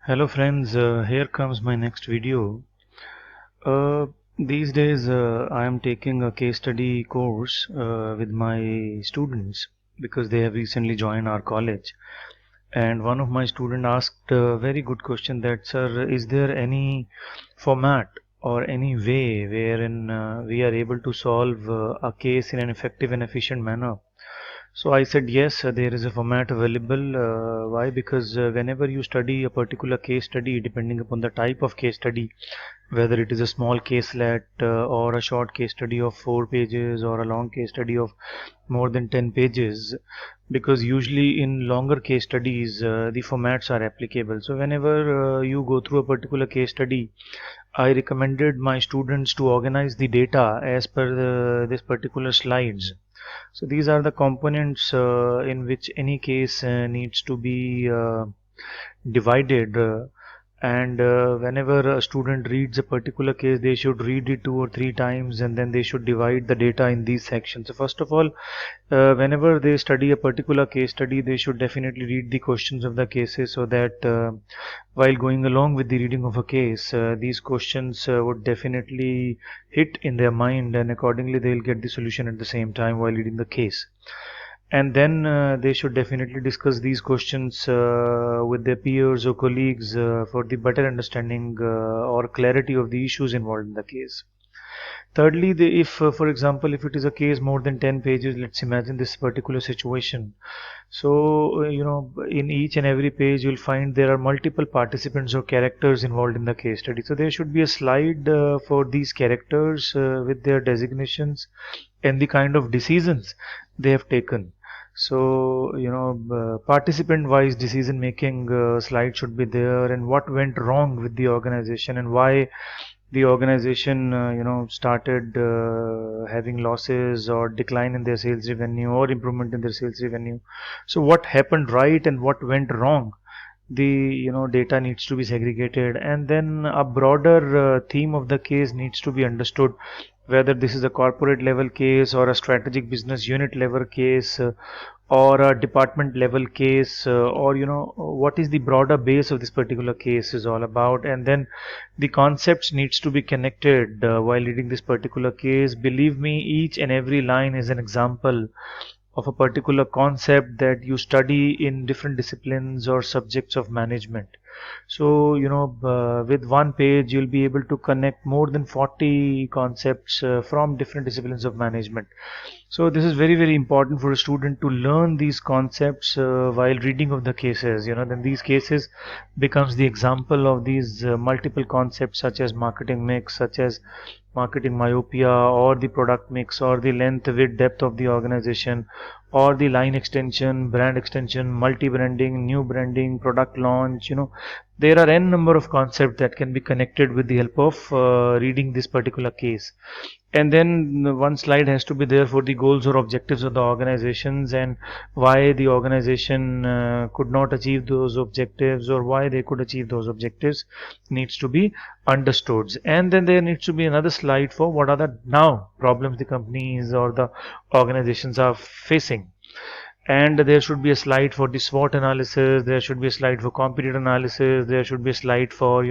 Hello friends, here comes my next video. Uh, these days I am taking a case study course with my students because they have recently joined our college. And one of my students asked a very good question that, sir, is there any format or any way wherein we are able to solve a case in an effective and efficient manner? So I said yes, there is a format available. Why? Because whenever you study a particular case study, depending upon the type of case study, whether it is a small caselet or a short case study of 4 pages or a long case study of more than 10 pages, because usually in longer case studies the formats are applicable. So whenever you go through a particular case study, I recommended my students to organize the data as per this particular slides. So these are the components in which any case needs to be divided. And whenever a student reads a particular case, they should read it 2 or 3 times, and then they should divide the data in these sections. So first of all, whenever they study a particular case study, they should definitely read the questions of the cases, so that while going along with the reading of a case, these questions would definitely hit in their mind, and accordingly they'll get the solution at the same time while reading the case. And then they should definitely discuss these questions with their peers or colleagues for the better understanding or clarity of the issues involved in the case. Thirdly, if for example, if it is a case more than 10 pages, let's imagine this particular situation. So in each and every page you'll find there are multiple participants or characters involved in the case study. So there should be a slide for these characters with their designations and the kind of decisions they have taken. So participant wise decision making slide should be there, and what went wrong with the organization and why the organization started having losses or decline in their sales revenue or improvement in their sales revenue. So what happened right and what went wrong, the data needs to be segregated, and then a broader theme of the case needs to be understood, whether this is a corporate level case or a strategic business unit level case, or a department level case, or what is the broader base of this particular case is all about. And then the concepts needs to be connected while reading this particular case. Believe me, each and every line is an example of a particular concept that you study in different disciplines or subjects of management. So with one page you'll be able to connect more than 40 concepts from different disciplines of management. So this is very, very important for a student to learn these concepts while reading of the cases. Then these cases becomes the example of these multiple concepts, such as marketing mix, such as marketing myopia, or the product mix, or the length, width, depth of the organization, or the line extension, brand extension, multi-branding, new branding, product launch. There are n number of concepts that can be connected with the help of reading this particular case. And then one slide has to be there for the goals or objectives of the organizations, and why the organization could not achieve those objectives, or why they could achieve those objectives needs to be understood. And then there needs to be another slide for what are the now problems the companies or the organizations are facing. And there should be a slide for the SWOT analysis, there should be a slide for competitor analysis, there should be a slide for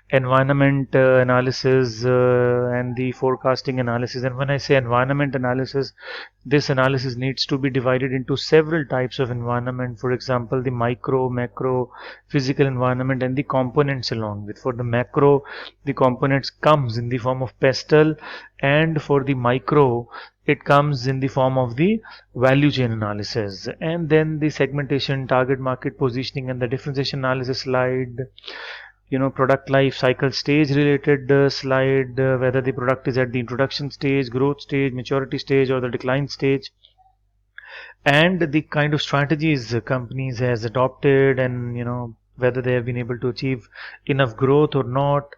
environment analysis and the forecasting analysis. And when I say environment analysis, this analysis needs to be divided into several types of environment. For example, the micro, macro, physical environment, and the components along with. For the macro, the components comes in the form of pestle, and for the micro, it comes in the form of the value chain analysis. And then the segmentation, target market positioning, and the differentiation analysis slide. Product life cycle stage related slide, whether the product is at the introduction stage, growth stage, maturity stage, or the decline stage, and the kind of strategies companies has adopted, and whether they have been able to achieve enough growth or not.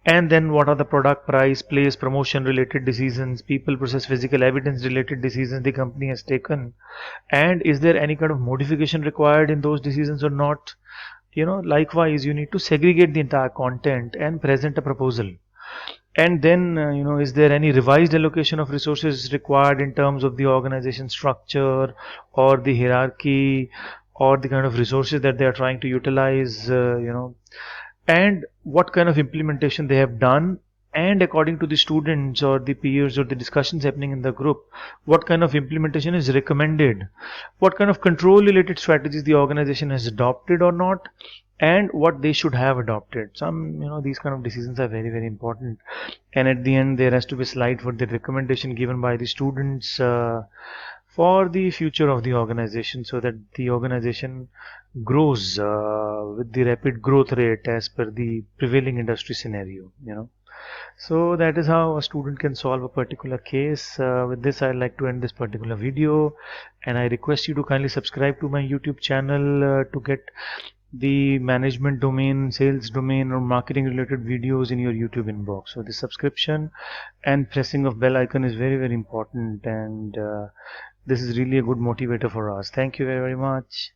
And then what are the product, price, place, promotion related decisions, people, process, physical evidence related decisions the company has taken, and is there any kind of modification required in those decisions or not. Likewise, you need to segregate the entire content and present a proposal. And then, is there any revised allocation of resources required in terms of the organization structure or the hierarchy, or the kind of resources that they are trying to utilize, and what kind of implementation they have done, and according to the students or the peers or the discussions happening in the group, what kind of implementation is recommended, what kind of control related strategies the organization has adopted or not, and what they should have adopted. These kind of decisions are very, very important. And at the end, there has to be a slide for the recommendation given by the students for the future of the organization, so that the organization grows with the rapid growth rate as per the prevailing industry scenario. So that is how a student can solve a particular case. With this, I'd like to end this particular video, and I request you to kindly subscribe to my YouTube channel to get the management domain, sales domain, or marketing related videos in your YouTube inbox. So the subscription and pressing of bell icon is very, very important, and this is really a good motivator for us. Thank you very, very much.